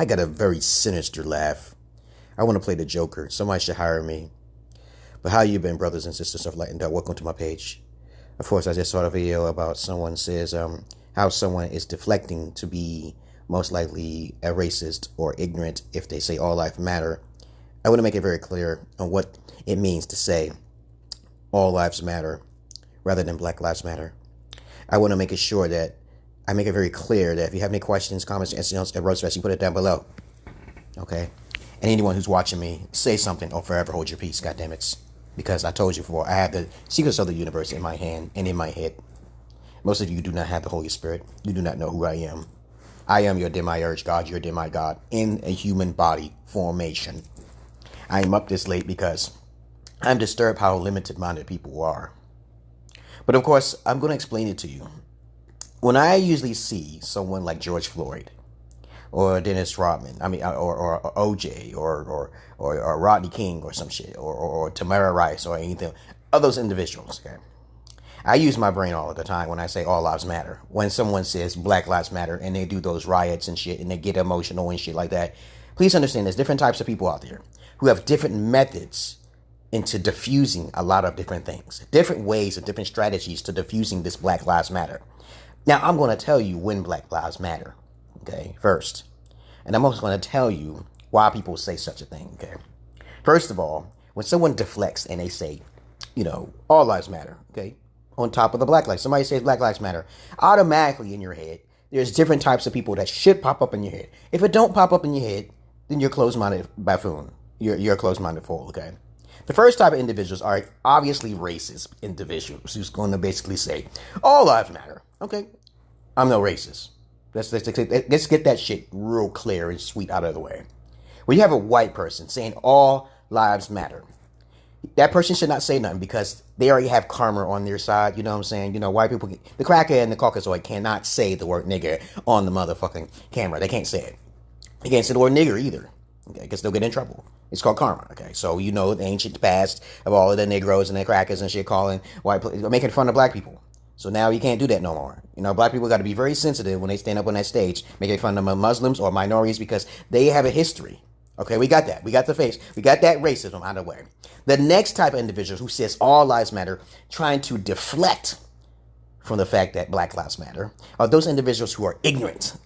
I got a very sinister laugh. I want to play the Joker. Somebody should hire me. But how you been, brothers and sisters of Light and Dark? Welcome to my page. Of course, I just saw a video about someone says how someone is deflecting to be most likely a racist or ignorant if they say all lives matter. I want to make it very clear on what it means to say all lives matter rather than Black Lives Matter. I want to make it sure that I make it very clear that if you have any questions, comments, anything else, you put it down below. Okay? And anyone who's watching me, say something or forever hold your peace, goddammit. Because I told you before, I have the secrets of the universe in my hand and in my head. Most of you do not have the Holy Spirit. You do not know who I am. I am your demiurge God, your demigod, in a human body formation. I am up this late because I'm disturbed how limited-minded people are. But of course, I'm going to explain it to you. When I usually see someone like George Floyd, or Dennis Rodman, or OJ, or Rodney King, or some shit, or Tamara Rice, or anything, of those individuals, okay? I use my brain all of the time when I say all lives matter. When someone says Black Lives Matter, and they do those riots and shit, and they get emotional and shit like that, please understand there's different types of people out there who have different methods into diffusing a lot of different things, different ways and different strategies to diffusing this Black Lives Matter. Now, I'm going to tell you when Black Lives Matter, okay, first. And I'm also going to tell you why people say such a thing, okay? First of all, when someone deflects and they say, all lives matter, okay, on top of the Black lives, somebody says Black Lives Matter, automatically in your head, there's different types of people that should pop up in your head. If it don't pop up in your head, then you're closed-minded buffoon. You're a closed-minded fool, okay? The first type of individuals are obviously racist individuals who's going to basically say, all lives matter. Okay, I'm no racist. Let's get that shit real clear and sweet out of the way. When you have a white person saying all lives matter, that person should not say nothing because they already have karma on their side. You know what I'm saying? White people, the cracker and the Caucasoid cannot say the word nigger on the motherfucking camera. They can't say it. They can't say the word nigger either. Okay, because they'll get in trouble. It's called karma. Okay, so the ancient past of all of the Negroes and the crackers and shit calling making fun of black people. So now you can't do that no more. Black people got to be very sensitive when they stand up on that stage, making fun of Muslims or minorities because they have a history. Okay, we got that. We got the face. We got that racism out of the way. The next type of individuals who says all lives matter, trying to deflect from the fact that Black Lives Matter, are those individuals who are ignorant.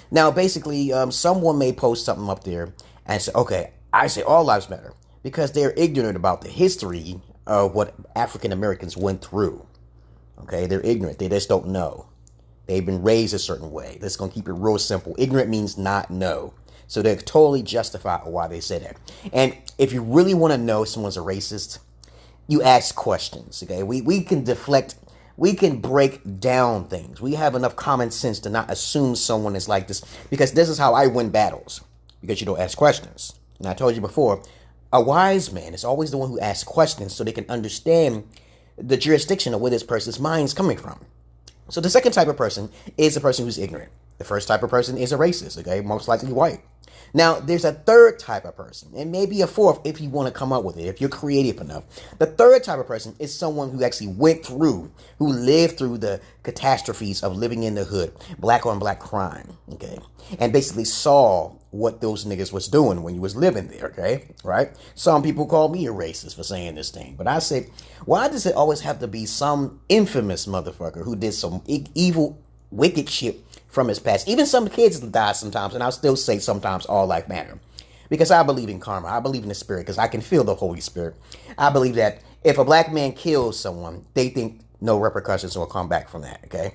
Now, basically, someone may post something up there and say, okay, I say all lives matter because they're ignorant about the history of what African Americans went through. Okay, they're ignorant. They just don't know. They've been raised a certain way. Let's going to keep it real simple. Ignorant means not know. So they're totally justified why they say that. And if you really want to know if someone's a racist, you ask questions. Okay, we can deflect. We can break down things. We have enough common sense to not assume someone is like this because this is how I win battles. Because you don't ask questions. And I told you before, a wise man is always the one who asks questions so they can understand the jurisdiction of where this person's mind is coming from. So the second type of person is a person who's ignorant. The first type of person is a racist, okay? Most likely white. Now, there's a third type of person, and maybe a fourth if you want to come up with it, if you're creative enough. The third type of person is someone who actually who lived through the catastrophes of living in the hood, black on black crime, okay? And basically saw what those niggas was doing when you was living there, okay? Right? Some people call me a racist for saying this thing, but I say, why does it always have to be some infamous motherfucker who did some evil, wicked shit from his past? Even some kids die sometimes, and I'll still say sometimes all life matter. Because I believe in karma. I believe in the spirit, because I can feel the Holy Spirit. I believe that if a black man kills someone, they think no repercussions will come back from that, okay?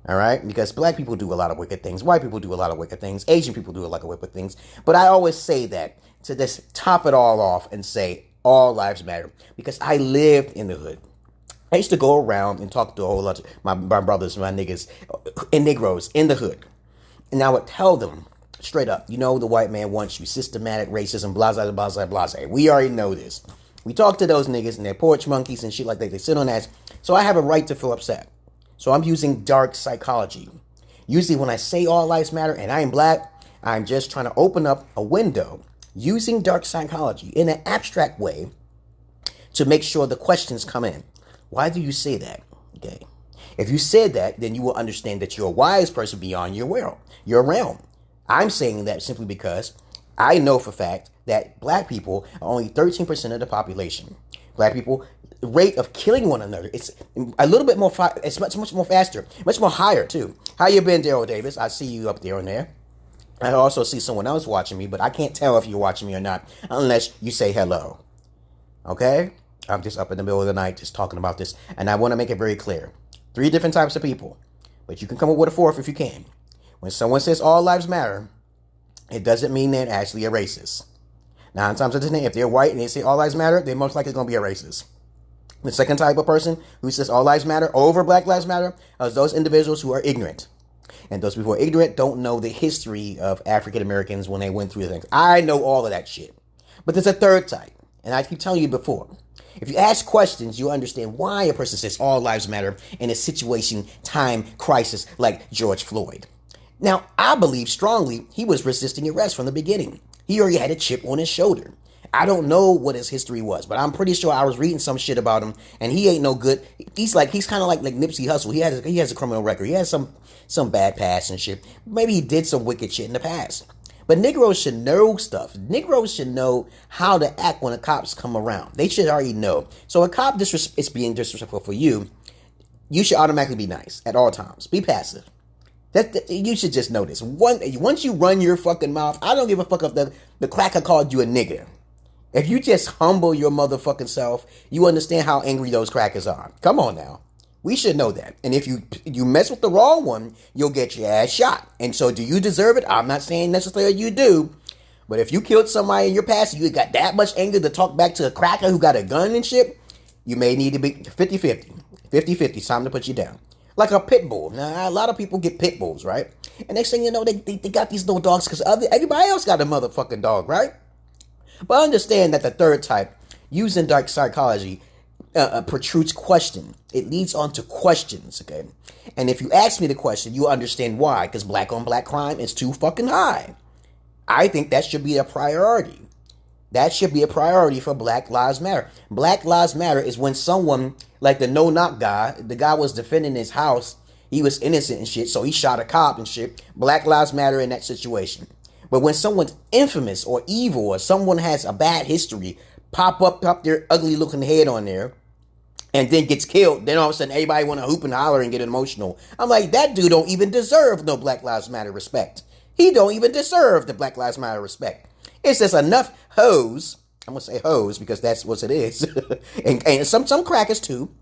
All right? Because black people do a lot of wicked things. White people do a lot of wicked things. Asian people do a lot of wicked things. But I always say that to just top it all off and say all lives matter. Because I lived in the hood. I used to go around and talk to a whole lot of my brothers, my niggas, and Negroes in the hood. And I would tell them straight up, the white man wants you. Systematic racism, blah, blah, blah, blah, blah. We already know this. We talk to those niggas and they're porch monkeys and shit like that. They sit on ass. So I have a right to feel upset. So I'm using dark psychology. Usually when I say all lives matter and I am black, I'm just trying to open up a window using dark psychology in an abstract way to make sure the questions come in. Why do you say that? Okay. If you said that, then you will understand that you're a wise person beyond your realm. I'm saying that simply because I know for a fact that black people are only 13% of the population. Black people, rate of killing one another, it's a little bit more, it's much more faster, much more higher too. How you been, Daryl Davis? I see you up there and there. I also see someone else watching me, but I can't tell if you're watching me or not unless you say hello. Okay? I'm just up in the middle of the night just talking about this, and I want to make it very clear. 3 different types of people, but you can come up with a 4th if you can. When someone says all lives matter, it doesn't mean they're actually a racist. 9 times out of 10, if they're white and they say all lives matter, they're most likely going to be a racist. The second type of person who says all lives matter over Black Lives Matter are those individuals who are ignorant. And those people who are ignorant don't know the history of African Americans when they went through the things. I know all of that shit. But there's a third type. And I keep telling you before. If you ask questions, you understand why a person says all lives matter in a situation, time, crisis like George Floyd. Now, I believe strongly he was resisting arrest from the beginning. He already had a chip on his shoulder. I don't know what his history was, but I'm pretty sure I was reading some shit about him, and he ain't no good. He's kind of like Nipsey Hussle. He has a criminal record. He has some bad past and shit. Maybe he did some wicked shit in the past. But Negroes should know stuff. Negroes should know how to act when the cops come around. They should already know. So a cop is being disrespectful for you, you should automatically be nice at all times. Be passive. You should just know this. Once you run your fucking mouth, I don't give a fuck if the cracker called you a nigger. If you just humble your motherfucking self, you understand how angry those crackers are. Come on now. We should know that. And if you mess with the wrong one, you'll get your ass shot. And so do you deserve it? I'm not saying necessarily you do. But if you killed somebody in your past and you got that much anger to talk back to a cracker who got a gun and shit, you may need to be 50-50. 50-50. It's time to put you down. Like a pit bull. Now, a lot of people get pit bulls, right? And next thing you know, they got these little dogs because everybody else got a motherfucking dog, right? But understand that the third type, using dark psychology, protrudes question. It leads on to questions, okay? And if you ask me the question, you'll understand why, because black on black crime is too fucking high. I think that should be a priority. That should be a priority for Black Lives Matter. Black Lives Matter is when someone, like the no-knock guy, the guy was defending his house, he was innocent and shit, so he shot a cop and shit. Black Lives Matter in that situation. But when someone's infamous or evil or someone has a bad history, pop their ugly looking head on there and then gets killed, then all of a sudden everybody want to hoop and holler and get emotional. I'm like, that dude don't even deserve no Black Lives Matter respect. He don't even deserve the Black Lives Matter respect. It's just enough hoes, I'm going to say hoes because that's what it is, and some crackers too.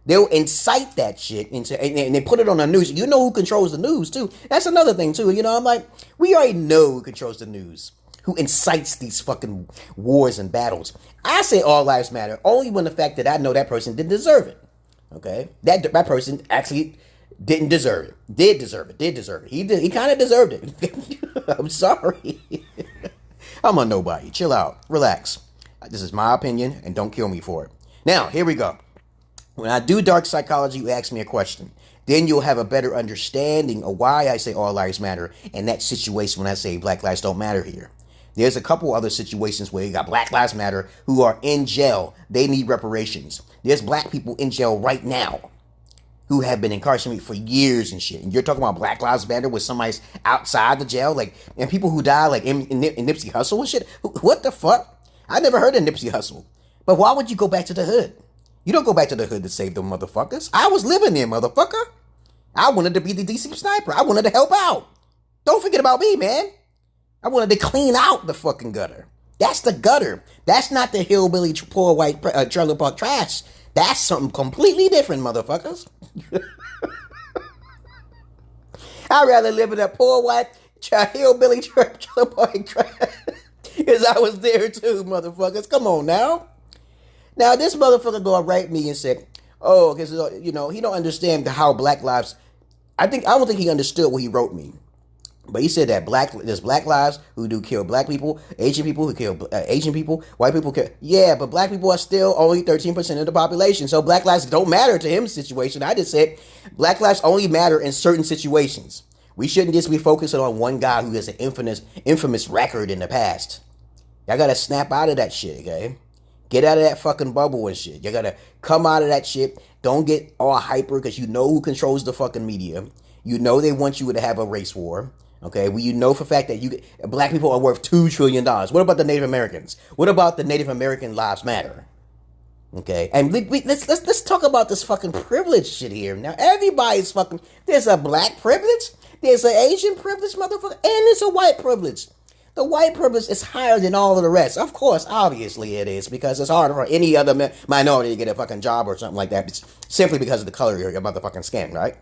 They'll incite that shit into, and they put it on the news. You know who controls the news too. That's another thing too. You know, I'm like, we already know who controls the news, who incites these fucking wars and battles. I say all lives matter only when the fact that I know that person didn't deserve it. Okay, that person actually didn't deserve it. Did deserve it. He kind of deserved it. I'm sorry. I'm a nobody. Chill out. Relax. This is my opinion, and don't kill me for it. Now, here we go. When I do dark psychology, you ask me a question. Then you'll have a better understanding of why I say all lives matter in that situation when I say black lives don't matter here. There's a couple other situations where you got Black Lives Matter who are in jail. They need reparations. There's black people in jail right now who have been incarcerated for years and shit. And you're talking about Black Lives Matter with somebody's outside the jail, like, and people who die like in Nipsey Hussle and shit. What the fuck? I never heard of Nipsey Hussle. But why would you go back to the hood? You don't go back to the hood to save them motherfuckers. I was living there, motherfucker. I wanted to be the DC sniper. I wanted to help out. Don't forget about me, man. I wanted to clean out the fucking gutter. That's the gutter. That's not the hillbilly poor white trailer park trash. That's something completely different, motherfuckers. I'd rather live in a poor white hillbilly trailer park trash. Because I was there too, motherfuckers. Come on now. Now, this motherfucker gonna write me and say, oh, because, you know, he don't understand how black lives, I don't think he understood what he wrote me. But he said that there's black lives who do kill black people, Asian people who kill Asian people, white people kill. Yeah, but black people are still only 13% of the population. So black lives don't matter to him situation. I just said black lives only matter in certain situations. We shouldn't just be focusing on one guy who has an infamous record in the past. Y'all gotta snap out of that shit, okay? Get out of that fucking bubble and shit. You gotta come out of that shit. Don't get all hyper because you know who controls the fucking media. You know they want you to have a race war. Okay, well, you know for a fact that black people are worth $2 trillion. What about the Native Americans? What about the Native American lives matter? Okay, and let's talk about this fucking privilege shit here. Now, everybody's fucking, there's a black privilege, there's an Asian privilege, motherfucker, and there's a white privilege. The white privilege is higher than all of the rest. Of course, obviously it is, because it's harder for any other minority to get a fucking job or something like that. It's simply because of the color of your motherfucking skin, right?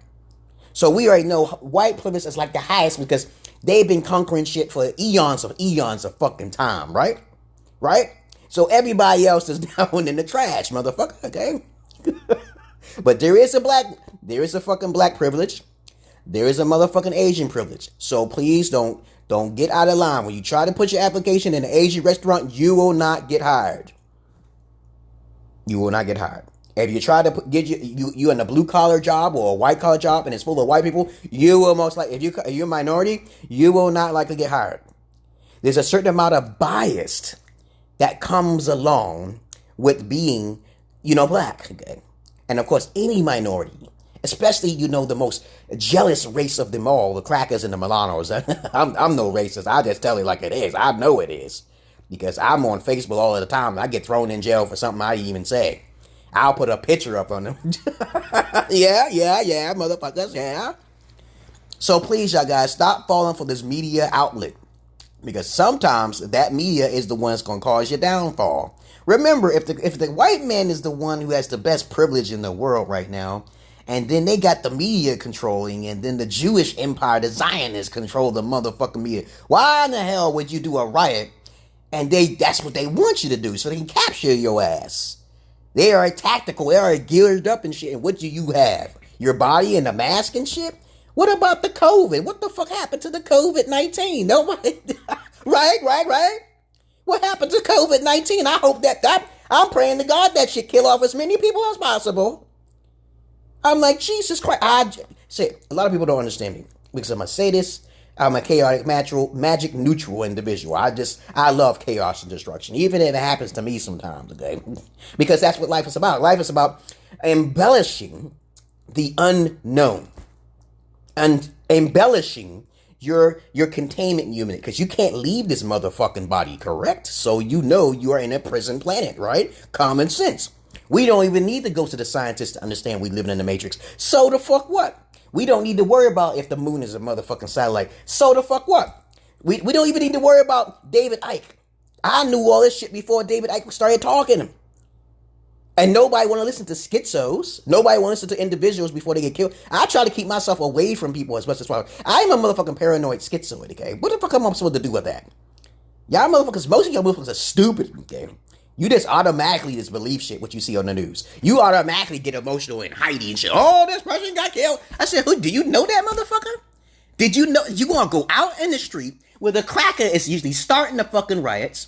So we already know white privilege is like the highest because they've been conquering shit for eons of fucking time, right? Right? So everybody else is down in the trash, motherfucker, okay? But there is a fucking black privilege. There is a motherfucking Asian privilege. So please don't get out of line. When you try to put your application in an Asian restaurant, you will not get hired. You will not get hired. If you try to get you in a blue collar job or a white collar job and it's full of white people, you will most likely, if you're a minority, you will not likely get hired. There's a certain amount of bias that comes along with being, black. Okay? And of course, any minority, especially, the most jealous race of them all, the crackers and the Milanos. I'm no racist. I just tell it like it is. I know it is. Because I'm on Facebook all the time and I get thrown in jail for something I didn't even say. I'll put a picture up on them. yeah, motherfuckers, yeah. So please, y'all guys, stop falling for this media outlet. Because sometimes that media is the one that's going to cause your downfall. Remember, if the white man is the one who has the best privilege in the world right now, and then they got the media controlling, and then the Jewish empire, the Zionists, control the motherfucking media, why in the hell would you do a riot and that's what they want you to do, so they can capture your ass? They are tactical. They are geared up and shit. And what do you have? Your body and a mask and shit? What about the COVID? What the fuck happened to the COVID-19? Nobody. Right. What happened to COVID-19? I hope I'm praying to God that shit kill off as many people as possible. I'm like, Jesus Christ. A lot of people don't understand me because I'm a sadist. I'm a chaotic, magic, neutral individual. I love chaos and destruction, even if it happens to me sometimes, okay? Because that's what life is about. Life is about embellishing the unknown and embellishing your containment unit, because you can't leave this motherfucking body, correct? So you are in a prison planet, right? Common sense. We don't even need to go to the scientists to understand we living in the Matrix. So the fuck what? We don't need to worry about if the moon is a motherfucking satellite. So the fuck what? We don't even need to worry about David Icke. I knew all this shit before David Icke started talking. And nobody want to listen to schizos. Nobody want to listen to individuals before they get killed. I try to keep myself away from people as much as possible. I'm a motherfucking paranoid schizoid, okay? What the fuck am I supposed to do with that? Y'all motherfuckers, most of y'all motherfuckers are stupid, okay? You just automatically just believe shit what you see on the news. You automatically get emotional and hidey and shit. Oh, this person got killed. I said, who? Do you know that motherfucker? Did you know you gonna go out in the street where the cracker is usually starting the fucking riots?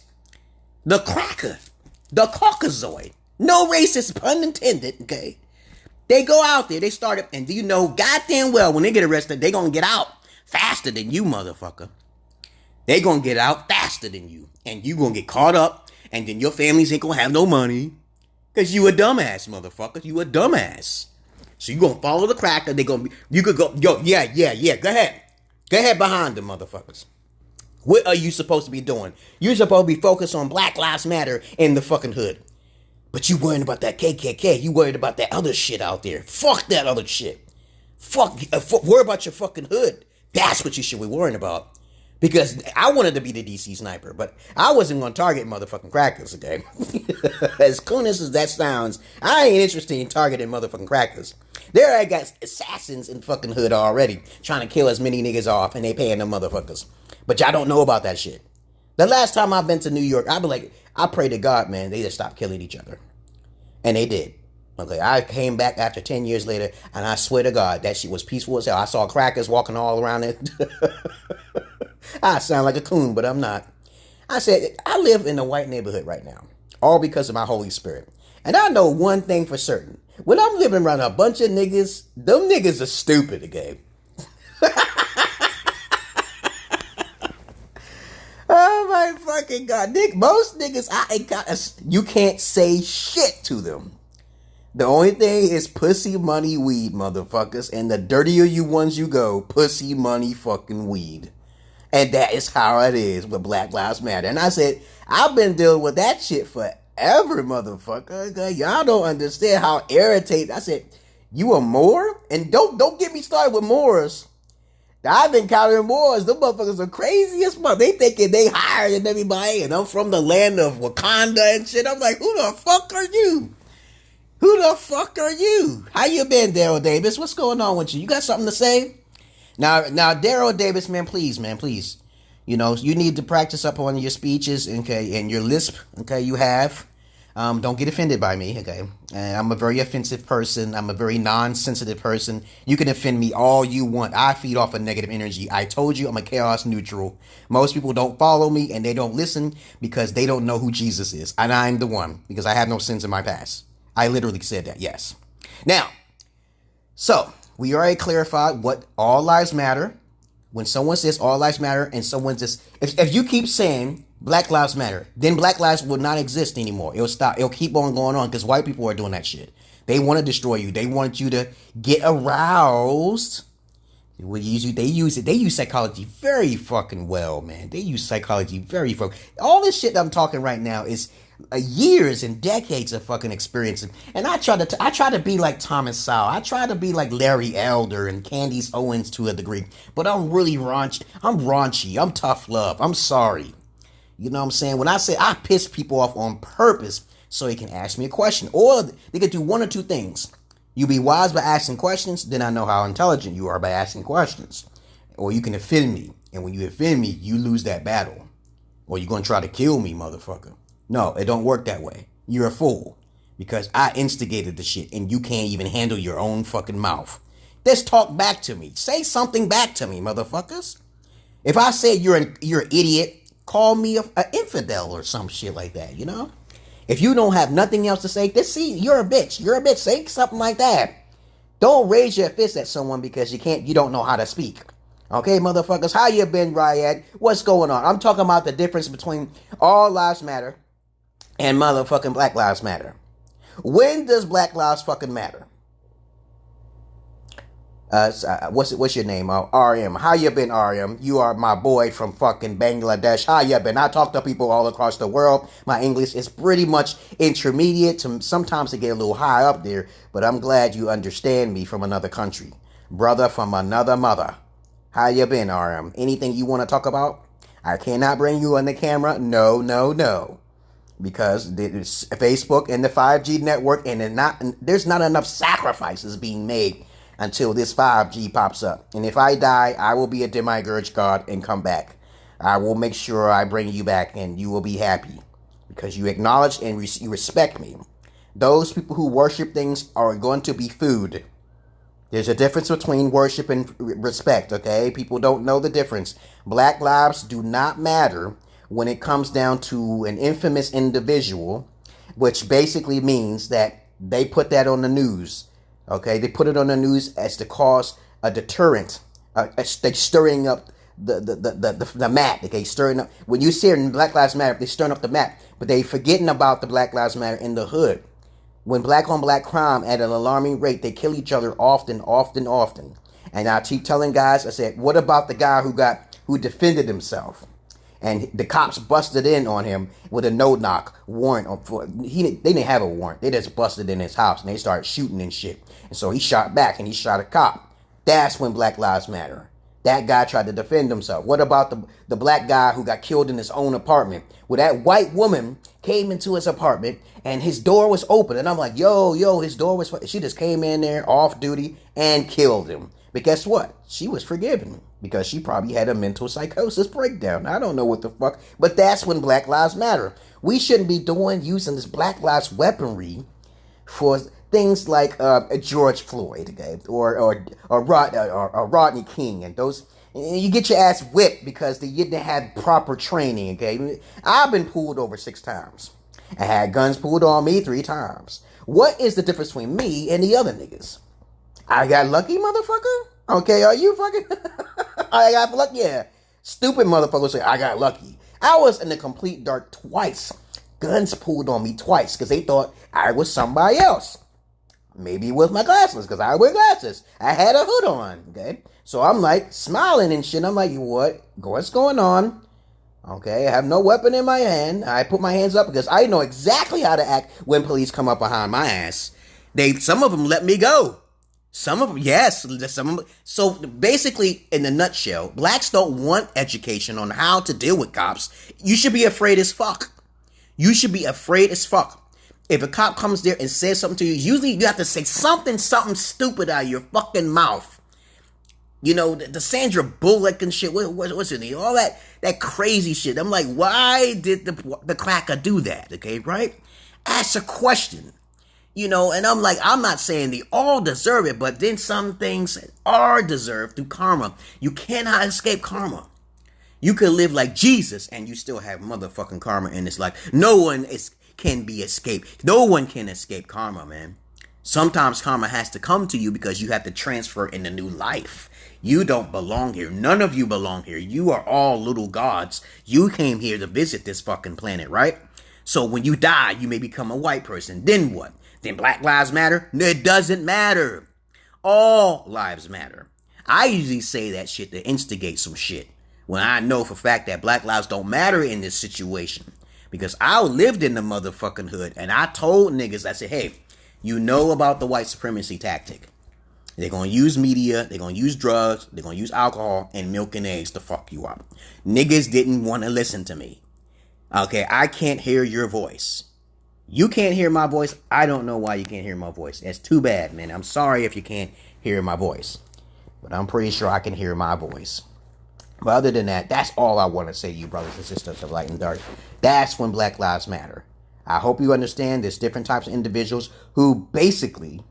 The cracker, the Caucasoid, no racist pun intended. Okay, they go out there, they start it, and do you know goddamn well when they get arrested, they gonna get out faster than you, motherfucker. They gonna get out faster than you, and you gonna get caught up. And then your families ain't gonna have no money. Because you a dumbass, motherfucker. You a dumbass. So you gonna follow the cracker. They gonna be, you could go, yeah. Go ahead. Go ahead behind them, motherfuckers. What are you supposed to be doing? You're supposed to be focused on Black Lives Matter in the fucking hood. But you worried about that KKK. You worried about that other shit out there. Fuck that other shit. Worry about your fucking hood. That's what you should be worrying about. Because I wanted to be the DC sniper, but I wasn't going to target motherfucking crackers, okay? As cool as that sounds, I ain't interested in targeting motherfucking crackers. There I got assassins in fucking hood already, trying to kill as many niggas off, and they paying them motherfuckers. But y'all don't know about that shit. The last time I've been to New York, I be like, I pray to God, man, they just stop killing each other. And they did. Okay, I came back after 10 years later, and I swear to God, that shit was peaceful as hell. I saw crackers walking all around it. I sound like a coon, but I'm not. I said, I live in a white neighborhood right now, all because of my Holy Spirit. And I know one thing for certain. When I'm living around a bunch of niggas, them niggas are stupid, okay? Oh my fucking God. Most niggas, you can't say shit to them. The only thing is pussy, money, weed, motherfuckers. And the dirtier you ones you go, pussy, money, fucking weed. And that is how it is with Black Lives Matter. And I said, I've been dealing with that shit forever, motherfucker. Okay? Y'all don't understand how irritated. I said, you a Moor? And don't get me started with Moors. I've encountered Moors. Them motherfuckers are crazy as fuck. They thinking they higher than everybody, and I'm from the land of Wakanda and shit. I'm like, who the fuck are you? Who the fuck are you? How you been, Daryl Davis? What's going on with you? You got something to say? Now, Daryl Davis, man, please. You know, you need to practice up on your speeches, okay, and your lisp, okay, you have. Don't get offended by me, okay? And I'm a very offensive person. I'm a very non-sensitive person. You can offend me all you want. I feed off of negative energy. I told you I'm a chaos neutral. Most people don't follow me and they don't listen because they don't know who Jesus is. And I'm the one because I have no sins in my past. I literally said that, yes. Now, so we already clarified what all lives matter. When someone says all lives matter and someone just, if you keep saying Black Lives Matter, then Black Lives will not exist anymore. It'll stop. It'll keep on going on because white people are doing that shit. They want to destroy you. They want you to get aroused. They use psychology very fucking well, man. They use psychology very fucking. All this shit that I'm talking right now is years and decades of fucking experience. And I try to be like Thomas Sowell. I try to be like Larry Elder and Candace Owens to a degree. But I'm really raunchy. I'm tough love. I'm sorry. You know what I'm saying? When I say I piss people off on purpose so they can ask me a question. Or they could do one or two things. You be wise by asking questions, then I know how intelligent you are by asking questions. Or you can offend me. And when you offend me, you lose that battle. Or you're going to try to kill me, motherfucker. No, it don't work that way. You're a fool. Because I instigated the shit and you can't even handle your own fucking mouth. Just talk back to me. Say something back to me, motherfuckers. If I say you're an idiot, call me an infidel or some shit like that, you know? If you don't have nothing else to say, just see, you're a bitch. You're a bitch. Say something like that. Don't raise your fist at someone because you don't know how to speak. Okay, motherfuckers, how you been, Ryad? What's going on? I'm talking about the difference between all lives matter and motherfucking Black Lives Matter. When does Black Lives fucking matter? What's your name? RM. How you been, RM? You are my boy from fucking Bangladesh. How you been? I talk to people all across the world. My English is pretty much intermediate. Sometimes it get a little high up there, but I'm glad you understand me from another country. Brother from another mother. How you been, RM? Anything you want to talk about? I cannot bring you on the camera. No. Because it's Facebook and the 5G network, and there's not enough sacrifices being made until this 5G pops up. And if I die, I will be a demiurge god and come back. I will make sure I bring you back and you will be happy because you acknowledge and you respect me. Those people who worship things are going to be food. There's a difference between worship and respect, okay? People don't know the difference. Black lives do not matter when it comes down to an infamous individual, which basically means that they put that on the news. Okay, they put it on the news as to cause a deterrent. They stirring up the map. Okay, stirring up. When you see it in Black Lives Matter, they stirring up the map, but they forgetting about the Black Lives Matter in the hood. When black on black crime at an alarming rate, they kill each other often. And I keep telling guys, I said, what about the guy who defended himself? And the cops busted in on him with a no-knock warrant. They didn't have a warrant. They just busted in his house and they started shooting and shit. And so he shot back and he shot a cop. That's when Black Lives Matter. That guy tried to defend himself. What about the black guy who got killed in his own apartment? Well, that white woman came into his apartment and his door was open. And I'm like, yo, his door was... She just came in there off duty and killed him. But guess what? She was forgiven because she probably had a mental psychosis breakdown. I don't know what the fuck. But that's when Black Lives Matter. We shouldn't be using this Black Lives weaponry for things like George Floyd, okay, or Rodney King, and those. And you get your ass whipped because you didn't have proper training, okay. I've been pulled over 6 times. I had guns pulled on me 3 times. What is the difference between me and the other niggas? I got lucky, motherfucker. Okay, are you fucking? I got lucky. Yeah, stupid motherfuckers say I got lucky. I was in the complete dark twice. Guns pulled on me twice because they thought I was somebody else. Maybe with my glasses because I wear glasses. I had a hood on. Okay, So I'm like smiling and shit. I'm like, what's going on? Okay, I have no weapon in my hand. I put my hands up because I know exactly how to act when police come up behind my ass. Some of them let me go. Some of them, yes. Some of them. So basically, in a nutshell, blacks don't want education on how to deal with cops. You should be afraid as fuck. You should be afraid as fuck. If a cop comes there and says something to you, usually you have to say something stupid out of your fucking mouth. You know, the Sandra Bullock and shit, what's it, all that crazy shit. I'm like, why did the cracker do that, okay, right? Ask a question, you know, and I'm like, I'm not saying they all deserve it, but then some things are deserved through karma. You cannot escape karma. You could live like Jesus and you still have motherfucking karma in this life. No one can be escaped. No one can escape karma, man. Sometimes karma has to come to you because you have to transfer in a new life. You don't belong here. None of you belong here. You are all little gods. You came here to visit this fucking planet, right? So when you die, you may become a white person. Then what? Then Black Lives Matter? It doesn't matter. All lives matter. I usually say that shit to instigate some shit when I know for a fact that black lives don't matter in this situation. Because I lived in the motherfucking hood and I told niggas, I said, hey, you know about the white supremacy tactic. They're going to use media, they're going to use drugs, they're going to use alcohol and milk and eggs to fuck you up. Niggas didn't want to listen to me. Okay, I can't hear your voice. You can't hear my voice. I don't know why you can't hear my voice. It's too bad, man. I'm sorry if you can't hear my voice. But I'm pretty sure I can hear my voice. But other than that, that's all I want to say to you, brothers and sisters of light and dark. That's when Black Lives Matter. I hope you understand there's different types of individuals who basically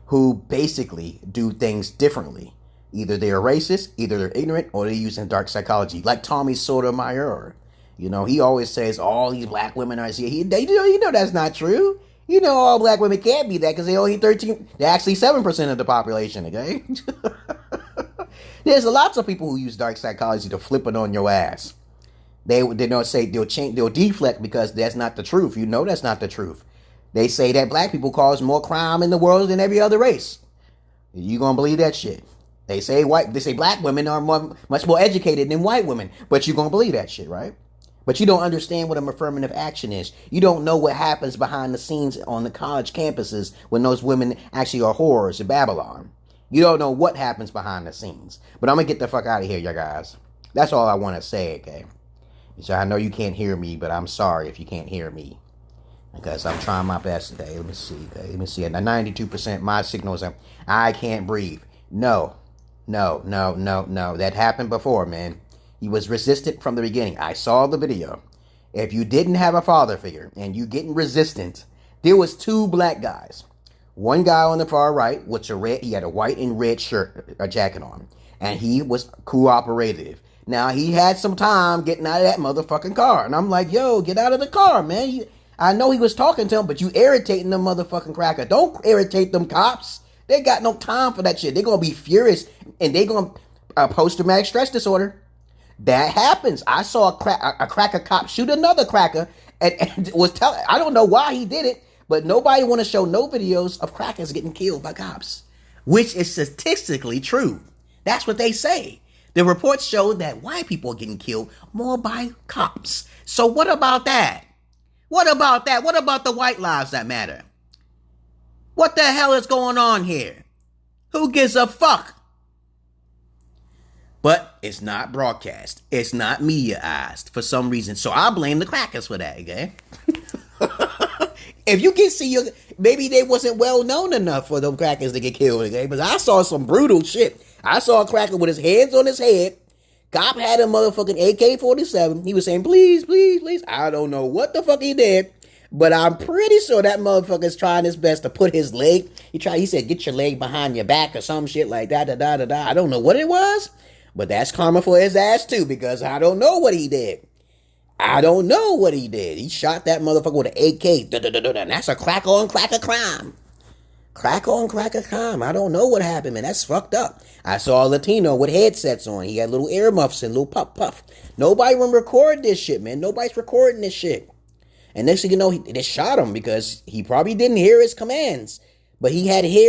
do things differently. Either they're racist, either they're ignorant, or they're using dark psychology. Like Tommy Sotomayor. You know, he always says all these black women are... You know that's not true. You know all black women can't be that because they're only 13... They're actually 7% of the population, okay? There's lots of people who use dark psychology to flip it on your ass. They don't say... They'll deflect because that's not the truth. You know that's not the truth. They say that black people cause more crime in the world than every other race. You gonna believe that shit? They say black women are much more educated than white women, but you gonna believe that shit, right? But you don't understand what an affirmative action is. You don't know what happens behind the scenes on the college campuses when those women actually are whores in Babylon. You don't know what happens behind the scenes. But I'm gonna get the fuck out of here, you guys. That's all I want to say, okay? So I know you can't hear me, but I'm sorry if you can't hear me. Because I'm trying my best today. Let me see. Okay? Let me see. At 92%, my signal is I can't breathe. No. That happened before, man. He was resistant from the beginning. I saw the video. If you didn't have a father figure and you getting resistant, there was two black guys. One guy on the far right, he had a white and red shirt, a jacket on. And he was cooperative. Now, he had some time getting out of that motherfucking car. And I'm like, yo, get out of the car, man. I know he was talking to him, but you irritating them motherfucking cracker. Don't irritate them cops. They got no time for that shit. They're going to be furious and they're going to post-traumatic stress disorder. That happens. I saw a cracker cop shoot another cracker and was telling, I don't know why he did it, but nobody want to show no videos of crackers getting killed by cops, which is statistically true. That's what they say. The reports show that white people are getting killed more by cops. So what about that? What about that? What about the white lives that matter? What the hell is going on here? Who gives a fuck? But it's not broadcast. It's not mediaized for some reason. So I blame the crackers for that, okay? If you can see, maybe they wasn't well known enough for them crackers to get killed, okay? But I saw some brutal shit. I saw a cracker with his hands on his head. Cop had a motherfucking AK-47. He was saying, please, please, please. I don't know what the fuck he did, but I'm pretty sure that motherfucker's trying his best to put his leg. He said, get your leg behind your back or some shit like that. I don't know what it was, but that's karma for his ass too, because I don't know what he did. He shot that motherfucker with an AK. And that's a cracker on cracker crime. Crack on cracker crime. I don't know what happened, man. That's fucked up. I saw a Latino with headsets on. He had little earmuffs and little puff. Nobody will record this shit, man. Nobody's recording this shit. And next thing you know, they shot him because he probably didn't hear his commands. But he had he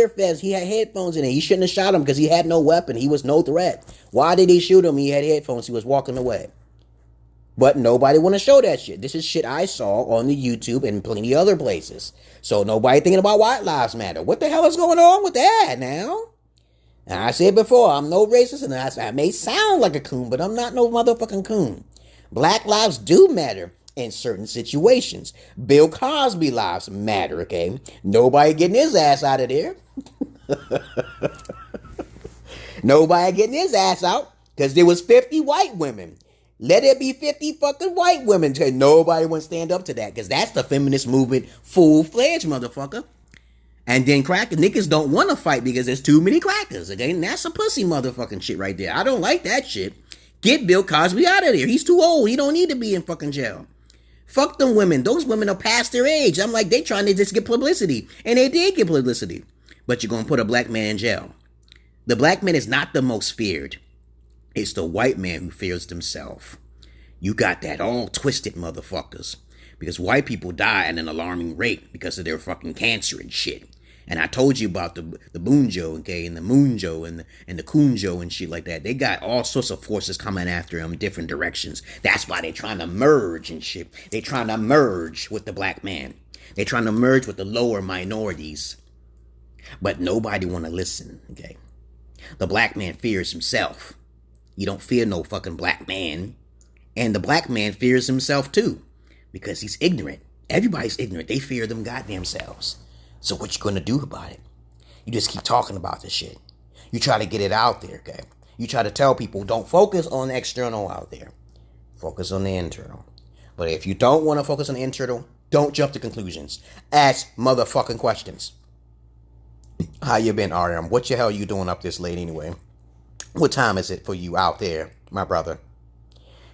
had headphones in it. He shouldn't have shot him because he had no weapon. He was no threat. Why did he shoot him? He had headphones. He was walking away. But nobody want to show that shit. This is shit I saw on the YouTube and plenty other places. So nobody thinking about White Lives Matter. What the hell is going on with that now? And I said before, I'm no racist, and I may sound like a coon, but I'm not no motherfucking coon. Black lives do matter in certain situations. Bill Cosby lives matter, okay? Nobody getting his ass out of there. Nobody getting his ass out because there was 50 white women. Let it be 50 fucking white women because nobody want to stand up to that because that's the feminist movement full-fledged, motherfucker. And then niggas don't want to fight because there's too many crackers, okay? And that's a pussy motherfucking shit right there. I don't like that shit. Get Bill Cosby out of there. He's too old. He don't need to be in fucking jail. Fuck them women. Those women are past their age. I'm like, they trying to just get publicity. And they did get publicity. But you're going to put a black man in jail. The black man is not the most feared. It's the white man who fears himself. You got that all twisted, motherfuckers. Because white people die at an alarming rate because of their fucking cancer and shit. And I told you about the Bunjo, okay, and the Munjo and the Kunjo and shit like that. They got all sorts of forces coming after them in different directions. That's why they're trying to merge and shit. They're trying to merge with the black man. They're trying to merge with the lower minorities. But nobody want to listen, okay? The black man fears himself. You don't fear no fucking black man. And the black man fears himself too. Because he's ignorant. Everybody's ignorant. They fear them goddamn selves. So what you gonna do about it? You just keep talking about this shit. You try to get it out there, okay? You try to tell people, don't focus on the external out there. Focus on the internal. But if you don't want to focus on the internal, don't jump to conclusions. Ask motherfucking questions. How you been, RM? What the hell you doing up this late anyway? What time is it for you out there, my brother?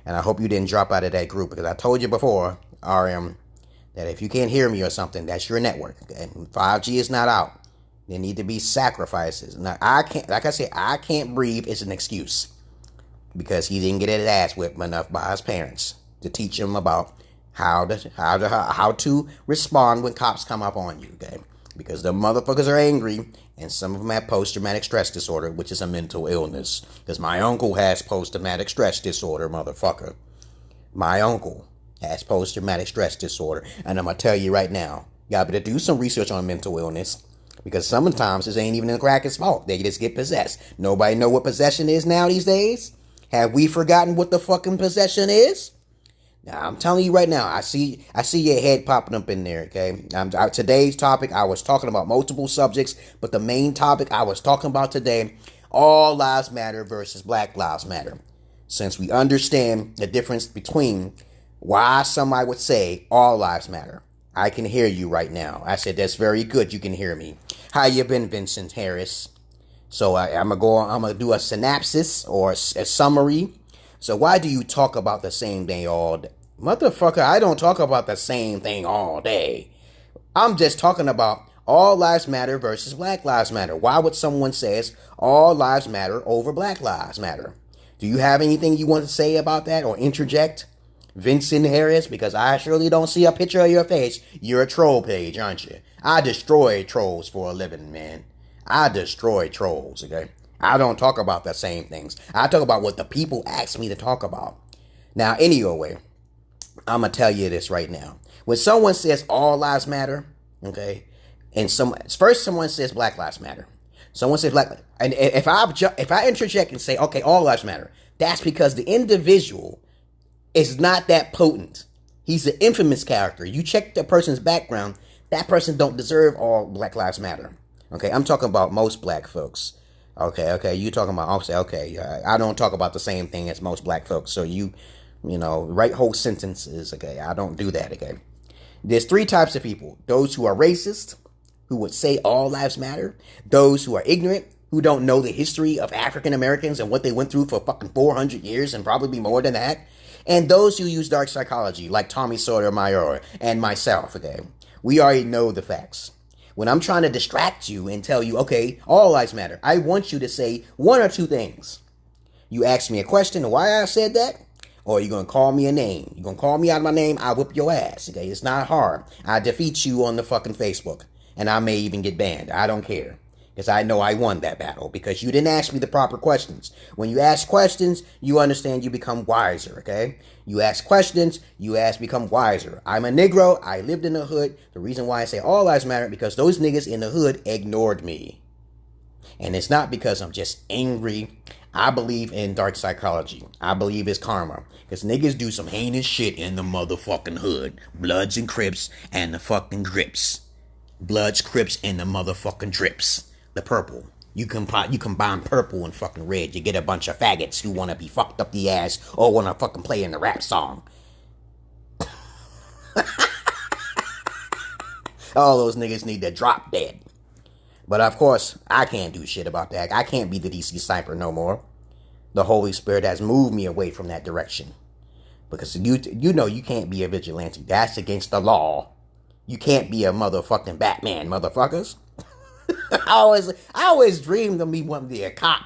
And I hope you didn't drop out of that group because I told you before, RM, that if you can't hear me or something, that's your network. Okay? 5G is not out. There need to be sacrifices. Now, I can't, like I said, I can't breathe is an excuse because he didn't get his ass whipped enough by his parents to teach him about how to respond when cops come up on you. Okay, because the motherfuckers are angry and some of them have post-traumatic stress disorder, which is a mental illness. Because my uncle has post-traumatic stress disorder, motherfucker. My uncle has post-traumatic stress disorder. And I'm going to tell you right now, y'all better do some research on mental illness. Because sometimes this ain't even the cracker's fault. They just get possessed. Nobody know what possession is now these days? Have we forgotten what the fucking possession is? Now, I'm telling you right now, I see your head popping up in there, okay? Today's topic, I was talking about multiple subjects, but the main topic I was talking about today, all lives matter versus Black Lives Matter. Since we understand the difference between why somebody would say all lives matter. I can hear you right now. I said, that's very good. You can hear me. How you been, Vincent Harris? So I'm going to do a synopsis or a summary. So why do you talk about the same thing all day? Motherfucker, I don't talk about the same thing all day. I'm just talking about all lives matter versus Black Lives Matter. Why would someone say all lives matter over Black Lives Matter? Do you have anything you want to say about that or interject? Vincent Harris, because I surely don't see a picture of your face. You're a troll page, aren't you? I destroy trolls for a living, man. I destroy trolls, okay? I don't talk about the same things. I talk about what the people ask me to talk about. Now, anyway, I'm going to tell you this right now. When someone says all lives matter, okay, and first someone says Black Lives Matter. Someone says Black, and if I interject and say, okay, all lives matter, that's because the individual is not that potent. He's an infamous character. You check the person's background, that person don't deserve all Black Lives Matter. Okay, I'm talking about most black folks. Okay, you talking about, okay, I don't talk about the same thing as most black folks. So you write whole sentences, okay? I don't do that, okay? There's three types of people. Those who are racist, who would say all lives matter. Those who are ignorant, who don't know the history of African Americans and what they went through for fucking 400 years and probably more than that. And those who use dark psychology, like Tommy Sotomayor and myself, okay? We already know the facts. When I'm trying to distract you and tell you, okay, all lives matter, I want you to say one or two things. You ask me a question, why I said that? Or you're going to call me a name. You're going to call me out of my name, I'll whip your ass, okay? It's not hard. I defeat you on the fucking Facebook. And I may even get banned. I don't care. Because I know I won that battle. Because you didn't ask me the proper questions. When you ask questions, you understand, you become wiser, okay? You ask questions, become wiser. I'm a Negro. I lived in the hood. The reason why I say all lives matter, because those niggas in the hood ignored me. And it's not because I'm just angry. I believe in dark psychology. I believe it's karma. Because niggas do some heinous shit in the motherfucking hood. Bloods and Crips and the fucking Grips. Bloods, Crips, and the motherfucking Drips. The purple. You combine purple and fucking red. You get a bunch of faggots who want to be fucked up the ass or want to fucking play in the rap song. All those niggas need to drop dead. But of course, I can't do shit about that. I can't be the DC sniper no more. The Holy Spirit has moved me away from that direction. Because you know you can't be a vigilante. That's against the law. You can't be a motherfucking Batman, motherfuckers. I always dreamed of me wanting to be a cop.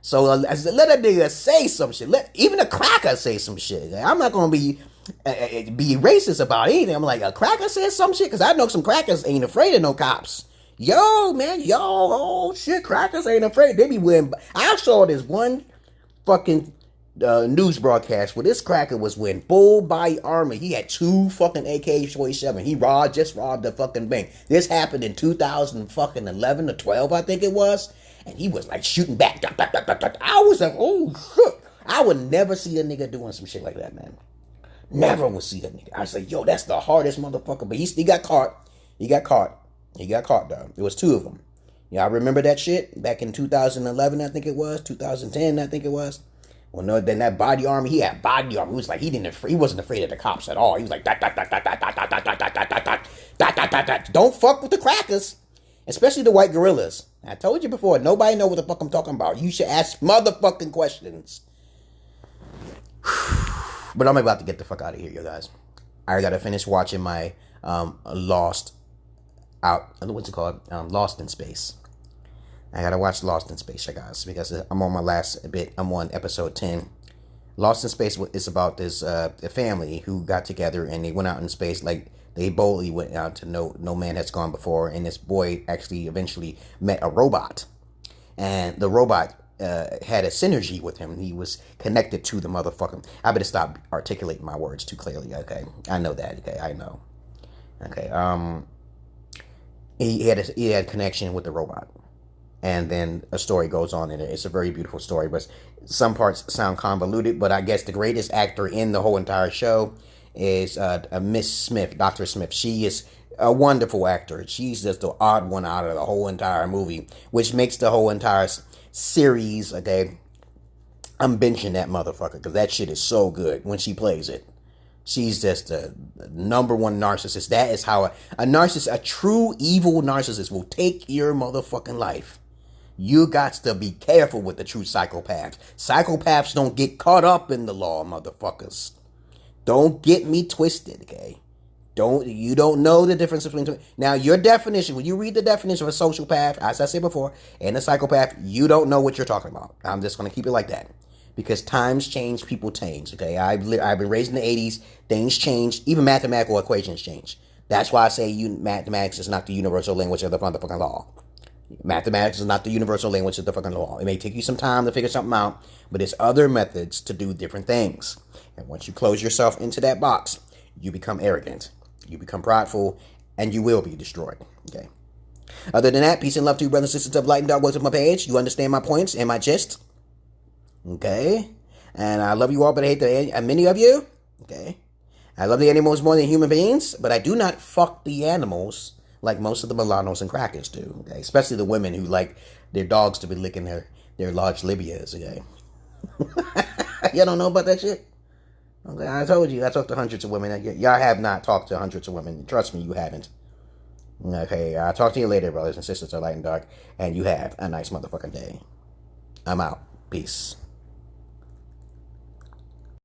So let a nigga say some shit. Let even a cracker say some shit. I'm not gonna be racist about anything. I'm like, a cracker says some shit, because I know some crackers ain't afraid of no cops. Yo, man, oh shit, crackers ain't afraid. They be wearing. I saw this one fucking news broadcast where this cracker was wearing full body armor. He had 2 fucking AK-47. He just robbed the fucking bank. This happened in 2011 or 12, I think it was. And he was like shooting back. I was like, oh shit. I would never see a nigga doing some shit like that, man. Never would see a nigga. I was like, yo, that's the hardest motherfucker. But he got caught. He got caught, though. It was 2 of them. Yeah, I remember that shit back in 2011, I think it was. 2010, I think it was. Well, no, then that body armor, he had body armor. He was like, he wasn't afraid of the cops at all. He was like, don't fuck with the crackers, especially the white gorillas. I told you before, nobody know what the fuck I'm talking about. You should ask motherfucking questions. But I'm about to get the fuck out of here, you guys. I gotta finish watching my Lost in Space. I gotta watch Lost in Space, you guys, because I'm on my last bit. I'm on episode 10. Lost in Space is about this family who got together and they went out in space. Like, they boldly went out to no man has gone before. And this boy actually eventually met a robot. And the robot had a synergy with him. He was connected to the motherfucker. I better stop articulating my words too clearly, okay? I know that, okay? I know. Okay, he had a connection with the robot. And then a story goes on in it. It's a very beautiful story, but some parts sound convoluted. But I guess the greatest actor in the whole entire show is Miss Smith, Dr. Smith. She is a wonderful actor. She's just the odd one out of the whole entire movie, which makes the whole entire series, okay, I'm benching that motherfucker, because that shit is so good when she plays it. She's just a number one narcissist. That is how a narcissist, a true evil narcissist, will take your motherfucking life. You got to be careful with the true psychopaths. Psychopaths don't get caught up in the law, motherfuckers. Don't get me twisted, okay? You don't know the difference between... Now, your definition, when you read the definition of a sociopath, as I said before, and a psychopath, you don't know what you're talking about. I'm just going to keep it like that. Because times change, people change, okay? I've been raised in the 80s. Things change. Even mathematical equations change. That's why I say mathematics is not the universal language of the motherfucking law. Mathematics is not the universal language of the fucking law. It may take you some time to figure something out, but there's other methods to do different things. And once you close yourself into that box, you become arrogant, you become prideful, and you will be destroyed. Okay. Other than that, peace and love to you, brothers and sisters of light and dark. Welcome to my page. You understand my points and my gist. Okay. And I love you all, but I hate many of you. Okay. I love the animals more than human beings, but I do not fuck the animals like most of the mulattoes and crackers do, okay? Especially the women who like their dogs to be licking their large libias, okay? You don't know about that shit? Okay, I told you, I talked to hundreds of women. Y'all have not talked to hundreds of women. Trust me, you haven't. Okay, I'll talk to you later, brothers and sisters of light and dark, and you have a nice motherfucking day. I'm out. Peace.